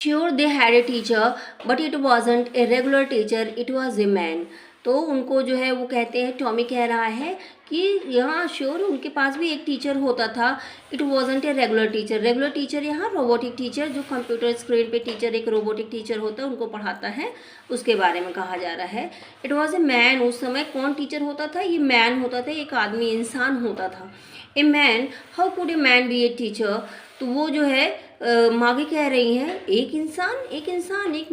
Sure, they had a teacher, but it wasn't a regular teacher, it was a man. तो उनको जो है वो कहते हैं, टॉमी कह रहा है कि यहाँ श्योर उनके पास भी एक टीचर होता था. It wasn't a regular teacher. Regular teacher यहाँ रोबोटिक टीचर, जो कंप्यूटर स्क्रीन पे टीचर एक रोबोटिक टीचर होता है, उनको पढ़ाता है, उसके बारे में कहा जा रहा है. It was a man. उस समय कौन टीचर होता था? ये मैन होता था, एक आदमी, इंसान होता था. A man. How could a man B a teacher? तो वो जो है मागे कह रही हैं, एक इंसान एक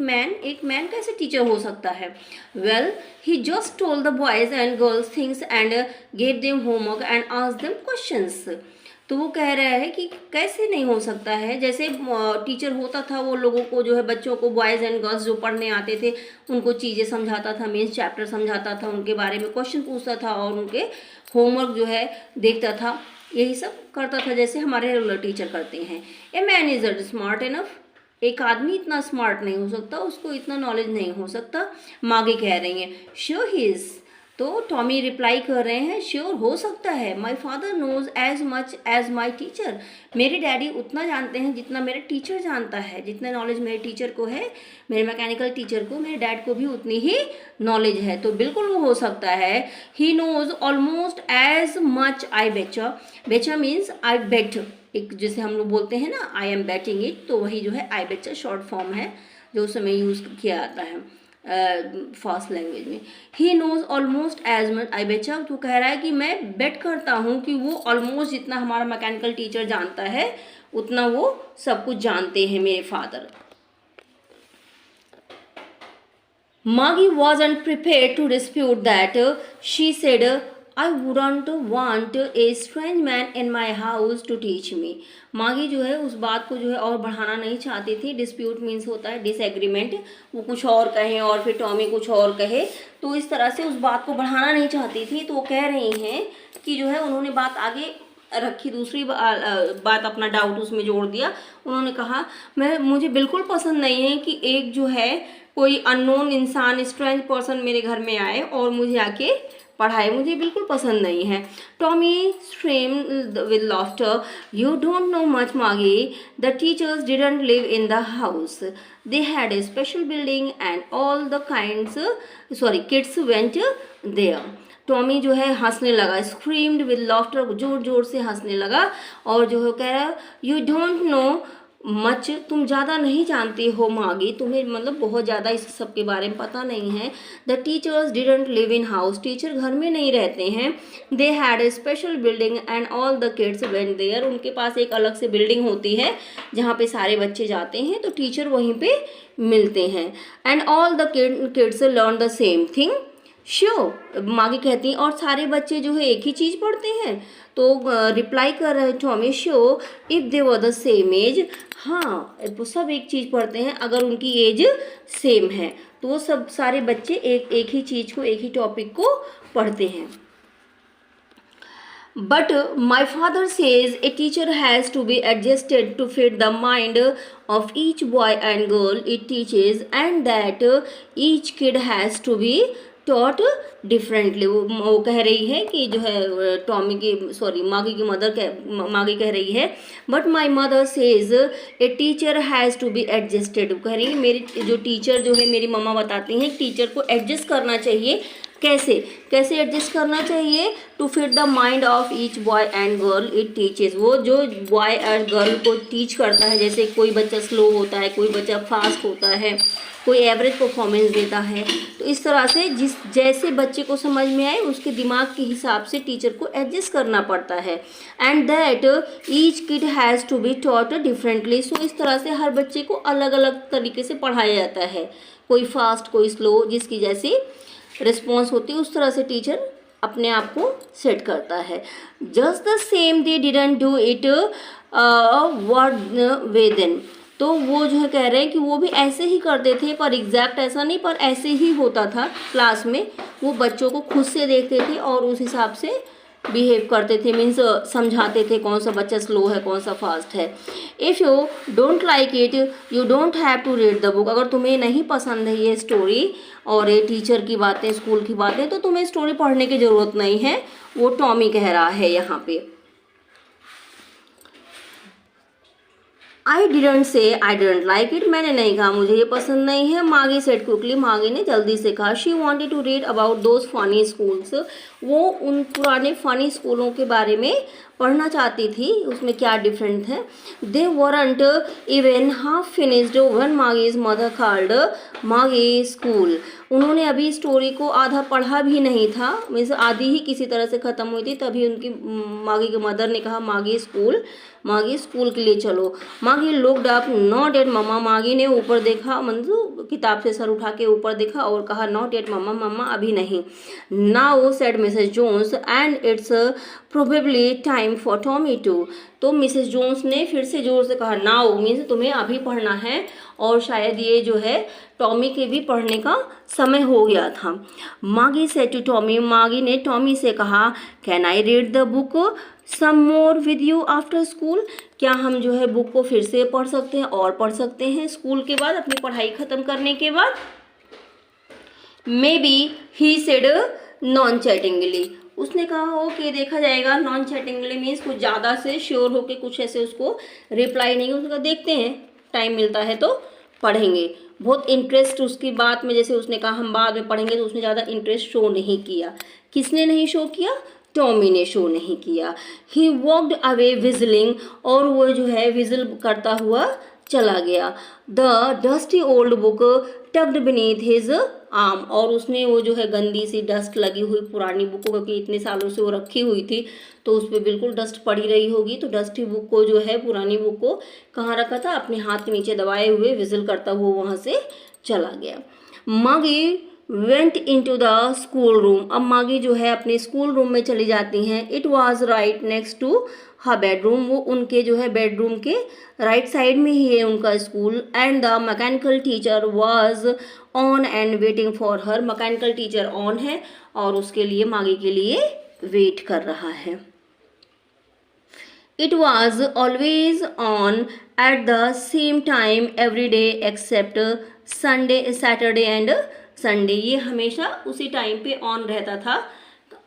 मैन कैसे टीचर हो सकता है? Well, he just told the boys and girls things and gave them homework and asked them questions. तो वो कह रहा है कि कैसे नहीं हो सकता है, जैसे टीचर होता था वो लोगों को जो है, बच्चों को, बॉयज़ एंड गर्ल्स जो पढ़ने आते थे उनको चीज़ें समझाता था, मीन्स चैप्टर समझाता था, उनके बारे में क्वेश्चन पूछता था और उनके होमवर्क जो है देखता था, यही सब करता था जैसे हमारे रेगुलर टीचर करते हैं. A man is smart enough. एक आदमी इतना स्मार्ट नहीं हो सकता, उसको इतना नॉलेज नहीं हो सकता. मागे कह रही हैं श्योर ही इज़. तो टॉमी रिप्लाई कर रहे हैं श्योर हो सकता है. My father knows as much as my teacher. मेरे डैडी उतना जानते हैं जितना मेरा टीचर जानता है. जितना नॉलेज मेरे टीचर को है, मेरे मैकेनिकल टीचर को, मेरे डैड को भी उतनी ही नॉलेज है. तो बिल्कुल वो हो सकता है. He knows almost as much. I betcha. Betcha means I बेट. एक जैसे हम लोग बोलते हैं ना, आई एम बैटिंग इट, तो वही जो है आई बेचा शॉर्ट फॉर्म है जो उस समय यूज़ किया जाता है फास्ट लैंग्वेज में. He knows almost as much. I betcha. तो कह रहा है कि मैं बेट करता हूँ कि वो ऑलमोस्ट जितना हमारा मैकेनिकल टीचर जानता है उतना वो सब कुछ जानते हैं मेरे father. Maggie wasn't prepared to dispute that. She said, I wouldn't want a strange man in my house to teach me. मागी जो है उस बात को जो है और बढ़ाना नहीं चाहती थी. डिस्प्यूट मीन्स होता है डिसएग्रीमेंट. वो कुछ और कहें और फिर टॉमी कुछ और कहे, तो इस तरह से उस बात को बढ़ाना नहीं चाहती थी. तो वो कह रही हैं कि जो है उन्होंने बात आगे रखी, दूसरी बात, अपना डाउट उसमें जोड़ दिया. उन्होंने कहा मुझे बिल्कुल पसंद नहीं है कि एक जो है कोई अननोन इंसान, स्ट्रेंज पर्सन मेरे घर में आए और मुझे आके पढ़ाए, मुझे बिल्कुल पसंद नहीं है. Tommy streamed with laughter. You don't know much Maggie. The teachers didn't live in the house. They had a special building and all the kids went there. Tommy जो है हंसने लगा. स्क्रीम्ड विद लाफ्टर, जोर जोर से हंसने लगा और जो है कह रहा है यू डोंट नो मच. तुम ज़्यादा नहीं जानती हो मागी, तुम्हें मतलब बहुत ज़्यादा इस सब के बारे में पता नहीं है. The teachers didn't live in house. Teacher घर में नहीं रहते हैं. They had a special building and all the kids went there. उनके पास एक अलग से बिल्डिंग होती है जहाँ पे सारे बच्चे जाते हैं, तो टीचर वहीं पे मिलते हैं. And all the kids learn the same thing. Sure. मागी कहती हैं और सारे बच्चे जो है एक ही चीज़ पढ़ते हैं. तो रिप्लाई कर रहे हैं Tommy sure if they were the same age. हाँ, वो सब एक चीज़ पढ़ते हैं अगर उनकी एज सेम है, तो वो सब सारे बच्चे एक ही चीज़ को, एक ही टॉपिक को पढ़ते हैं. But my father says a teacher has to be adjusted to fit the mind of each boy and girl it teaches, and that each kid has to be taught differently. वो कह रही है कि जो है मागी कह रही है but my mother says a teacher has to be adjusted. कह रही है मेरी जो टीचर जो है, मेरी मम्मा बताती हैं टीचर को एडजस्ट करना चाहिए. कैसे एडजस्ट करना चाहिए? To fit the mind of each boy and girl it teaches. वो जो बॉय और गर्ल को टीच करता है, जैसे कोई बच्चा स्लो होता है, कोई बच्चा फास्ट होता है, कोई एवरेज परफॉर्मेंस देता है, तो इस तरह से जैसे बच्चे को समझ में आए उसके दिमाग के हिसाब से टीचर को एडजस्ट करना पड़ता है. And that each kid has to be taught differently. So इस तरह से हर बच्चे को अलग अलग तरीके से पढ़ाया जाता है. कोई फास्ट, कोई स्लो, जिसकी जैसी रिस्पॉन्स होती है उस तरह से टीचर अपने आप को सेट करता है. Just the same they didn't do it that way then. तो वो जो है कह रहे हैं कि वो भी ऐसे ही करते थे, पर एग्जैक्ट ऐसा नहीं, पर ऐसे ही होता था. क्लास में वो बच्चों को खुद से देखते थे और उस हिसाब से बिहेव करते थे, मीन्स समझाते थे कौन सा बच्चा स्लो है, कौन सा फास्ट है. If you don't like it you don't have to read the book. अगर तुम्हें नहीं पसंद है ये स्टोरी और ये टीचर की बातें, स्कूल की बातें, तो तुम्हें स्टोरी पढ़ने की ज़रूरत नहीं है. वो टॉमी कह रहा है यहाँ पे. I didn't say I didn't like it, मैंने नहीं कहा मुझे ये पसंद नहीं है। मागी सेड क्विकली, मागी ने जल्दी से कहा। She wanted to read about those funny schools, वो उन पुराने फनी स्कूलों के बारे में पढ़ना चाहती थी, उसमें क्या डिफरेंट है। They weren't even half finished when मागीज mother called मागी स्कूल, उन्होंने अभी स्टोरी को आधा पढ़ा भी नहीं था, मीन्स आधी ही किसी तरह से ख़त्म हुई थी, तभी उनकी मागी की मदर ने कहा मागी स्कूल के लिए चलो। मागी लुक्ड अप, नॉट एट मम्मा, मागी ने ऊपर देखा, मतलब किताब से सर उठा के ऊपर देखा और कहा नॉट एट मम्मा, मम्मा अभी नहीं। Now said Mrs Jones and it's probably time for Tommy too, तो मिसेस जोन्स ने फिर से जोर से कहा नाउ मीन्स तुम्हें अभी पढ़ना है, और शायद ये जो है टॉमी के भी पढ़ने का समय हो गया था। मागी सेड टू टॉमी, मागी ने टॉमी से कहा can I read the book some more with you after school, क्या हम जो है बुक को फिर से पढ़ सकते हैं और पढ़ सकते हैं स्कूल के बाद, अपनी पढ़ाई ख़त्म करने के बाद। Maybe he said nonchalantly, उसने कहा ओके देखा जाएगा। नॉन चैटिंगली मीन्स कुछ ज़्यादा से श्योर होके कुछ ऐसे उसको रिप्लाई नहीं, उसका देखते हैं टाइम मिलता है तो पढ़ेंगे। बहुत इंटरेस्ट उसकी बात में, जैसे उसने कहा हम बाद में पढ़ेंगे, तो उसने ज़्यादा इंटरेस्ट शो नहीं किया। किसने नहीं शो किया? टॉमी ने शो नहीं किया। ही वॉक्ड अवे विजलिंग, और वो जो है विजल करता हुआ चला गया। The dusty old book tucked beneath his arm, और उसने वो जो है गंदी सी डस्ट लगी हुई पुरानी बुक, क्योंकि इतने सालों से वो रखी हुई थी तो उस पर बिल्कुल डस्ट पड़ी रही होगी, तो डस्टी बुक को जो है पुरानी बुक को कहाँ रखा था? अपने हाथ के नीचे दबाए हुए विजिल करता हुआ वहाँ से चला गया। मागी went into the school room, अब मागी जो है अपने स्कूल रूम में चली जाती हैं। It was right next to her bedroom, वो उनके जो है बेडरूम के राइट साइड में ही है उनका school. And the mechanical teacher was on and waiting for her, mechanical teacher on है और उसके लिए मागी के लिए वेट कर रहा है। It was always on at the same time every day except Sunday, Saturday and Sunday, ये हमेशा उसी टाइम पे ऑन रहता था।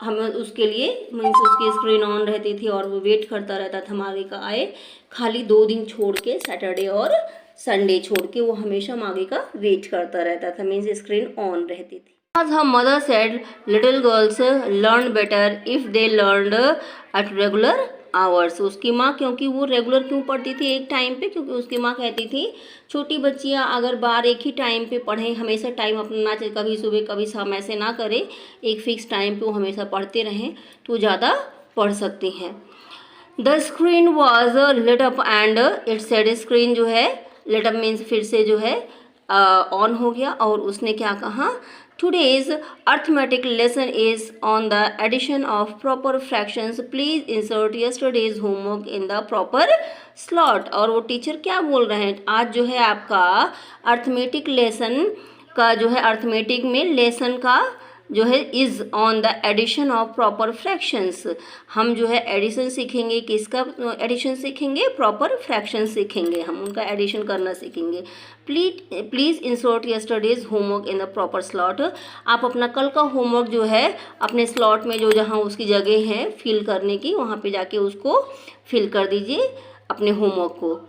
हम उसके लिए मीन्स उसकी स्क्रीन ऑन रहती थी और वो वेट करता रहता था मागी का आए। खाली 2 दिन छोड़ के, सैटरडे और संडे छोड़ के, वो हमेशा मागी का वेट करता रहता था, मीन्स स्क्रीन ऑन रहती थी। As her mother said, little girls learn better if they learned at regular hours, उसकी माँ, क्योंकि वो रेगुलर क्यों पढ़ती थी एक टाइम पे, क्योंकि उसकी माँ कहती थी छोटी बच्चियाँ अगर बार एक ही टाइम पे पढ़ें, हमेशा टाइम अपना ना चाहे कभी सुबह कभी शाम ऐसे ना करें, एक फिक्स टाइम पे वो हमेशा पढ़ते रहें तो ज़्यादा पढ़ सकती हैं। The screen was lit up and it said, screen जो है लिट अप मीन्स फिर से जो है ऑन हो गया, और उसने क्या कहा Today's arithmetic lesson is on the addition of proper fractions. Please insert yesterday's homework in the proper slot. और वो टीचर क्या बोल रहे हैं, आज जो है आपका अर्थमेटिक लेसन का जो है, अर्थमेटिक में लेसन का जो है is on the addition of proper fractions, हम जो है एडिशन सीखेंगे, किसका एडिशन सीखेंगे? प्रॉपर फ्रैक्शन सीखेंगे, हम उनका एडिशन करना सीखेंगे। Please insert yesterday's homework in the proper slot, आप अपना कल का होमवर्क जो है अपने स्लॉट में जो जहाँ उसकी जगह है फिल करने की, वहाँ पे जाके उसको फिल कर दीजिए अपने होमवर्क को।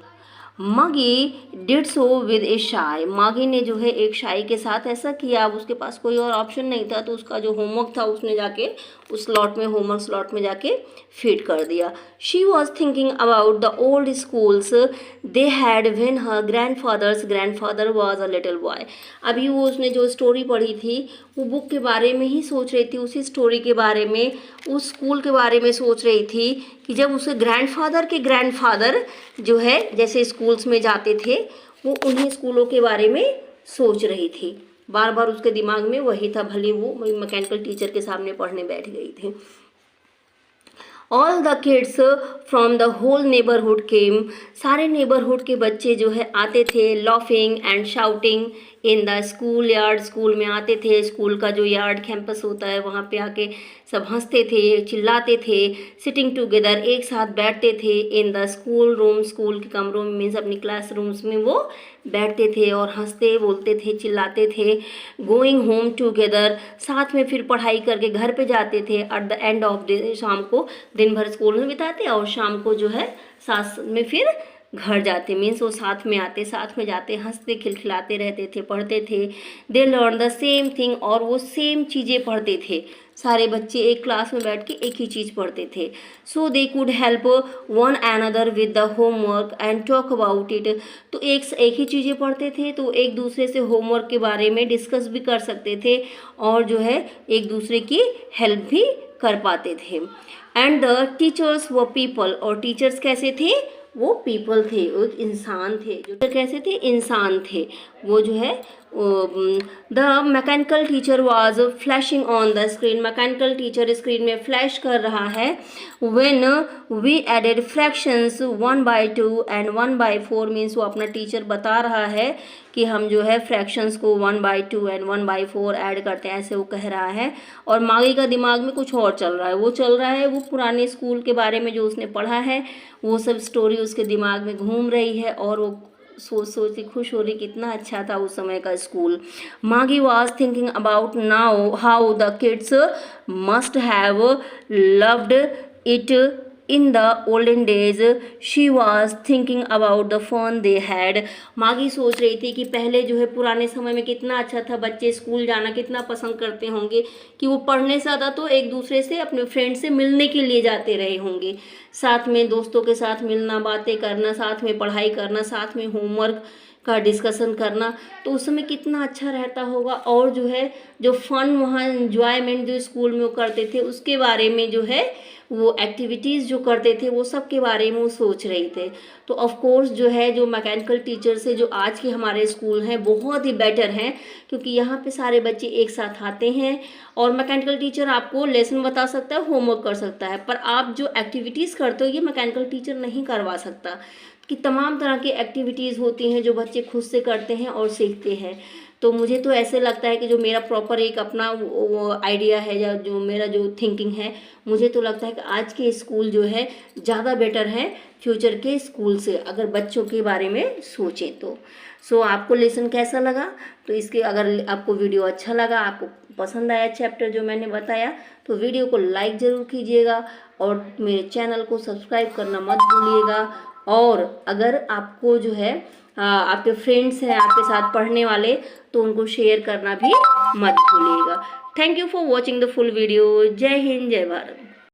मागी डिड सो विद ए शाई, मागी ने जो है एक शाई के साथ ऐसा किया, अब उसके पास कोई और ऑप्शन नहीं था, तो उसका जो होमवर्क था उसने जाके उस स्लॉट में, होमवर्क स्लॉट में जाके फिट कर दिया। She was thinking about the old schools they had when her grandfather was a little boy, अभी वो उसने जो स्टोरी पढ़ी थी वो बुक के बारे में ही सोच रही थी, उसी स्टोरी के बारे में, उस स्कूल के बारे में सोच रही थी कि जब उसके ग्रैंडफादर जो है जैसे स्कूल्स में जाते थे, वो उन्हीं स्कूलों के बारे में सोच रही थी। बार बार उसके दिमाग में वही था, भले वो मैकेनिकल टीचर के सामने पढ़ने बैठ गई थी। All the kids from the whole neighbourhood came, सारे नेबरहुड के बच्चे जो है आते थे, laughing and shouting in the school yard, school में आते थे, स्कूल का जो यार्ड कैंपस होता है वहाँ पे आके सब हंसते थे, चिल्लाते थे। सिटिंग टुगेदर, एक साथ बैठते थे। इन द स्कूल रूम, स्कूल के कमरों में मीन्स अपनी क्लास रूम्स में वो बैठते थे और हंसते बोलते थे, चिल्लाते थे। गोइंग होम टुगेदर, साथ में फिर पढ़ाई करके घर पे जाते थे। At the end of day, शाम को दिन भर स्कूल में बिताते और शाम को जो है साथ में फिर घर जाते, मीन्स वो साथ में आते, साथ में जाते, हंसते खिलखिलाते रहते थे, पढ़ते थे। They learn the same thing, और वो सेम चीज़ें पढ़ते थे। सारे बच्चे एक क्लास में बैठ के एक ही चीज़ पढ़ते थे। So they could help one another with the homework and talk about it. तो एक ही चीज़ें पढ़ते थे तो एक दूसरे से होमवर्क के बारे में डिस्कस भी कर सकते थे और जो है एक दूसरे की हेल्प भी कर पाते थे। एंड द टीचर्स व पीपल, और टीचर्स कैसे थे, वो पीपल थे, वो एक इंसान थे। जो कैसे थे, इंसान थे। वो जो है the mechanical teacher was flashing on the screen, mechanical teacher screen में फ्लैश कर रहा है। When we added fractions 1/2 and 1/4, means वो अपना टीचर बता रहा है कि हम जो है फ्रैक्शंस को 1/2 एंड 1/4 ऐड करते हैं, ऐसे वो कह रहा है। और मागी का दिमाग में कुछ और चल रहा है, वो पुराने स्कूल के बारे में जो उसने पढ़ा है वो सब स्टोरी उसके दिमाग में घूम रही है और वो सोच के खुश हो रही कितना अच्छा था उस समय का स्कूल। Maggie was thinking about now how the kids must have loved it in the olden days. She was thinking about the fun they had. Maggie सोच रही थी कि पहले जो है पुराने समय में कितना अच्छा था, बच्चे स्कूल जाना कितना पसंद करते होंगे कि वो पढ़ने से ज़्यादा तो एक दूसरे से, अपने फ्रेंड से मिलने के लिए जाते रहे होंगे, साथ में दोस्तों के साथ मिलना, बातें करना, साथ में पढ़ाई करना, साथ में होमवर्क का डिस्कशन करना, तो उस समय कितना अच्छा रहता होगा। और जो है जो फन वहाँ एंजॉयमेंट जो स्कूल में वो करते थे उसके बारे में जो है वो एक्टिविटीज़ जो करते थे वो सब के बारे में वो सोच रहे थे। तो ऑफ कोर्स जो है जो मैकेनिकल टीचर से जो आज के हमारे स्कूल हैं बहुत ही बेटर हैं, क्योंकि यहाँ पे सारे बच्चे एक साथ आते हैं और मैकेनिकल टीचर आपको लेसन बता सकता है, होमवर्क कर सकता है, पर आप जो एक्टिविटीज़ करते हो ये मैकेनिकल टीचर नहीं करवा सकता। कि तमाम तरह की एक्टिविटीज़ होती हैं जो बच्चे खुद से करते हैं और सीखते हैं। तो मुझे तो ऐसे लगता है कि जो मेरा प्रॉपर एक अपना वो आइडिया है या जो मेरा जो थिंकिंग है, मुझे तो लगता है कि आज के स्कूल जो है ज़्यादा बेटर है फ्यूचर के स्कूल से, अगर बच्चों के बारे में सोचें तो। सो आपको लेसन कैसा लगा, तो इसके अगर आपको वीडियो अच्छा लगा, आपको पसंद आया चैप्टर जो मैंने बताया, तो वीडियो को लाइक ज़रूर कीजिएगा और मेरे चैनल को सब्सक्राइब करना मत भूलिएगा। और अगर आपको जो है आपके फ्रेंड्स हैं आपके साथ पढ़ने वाले, तो उनको शेयर करना भी मत भूलिएगा। Thank you for watching the full video. जय हिंद, जय भारत।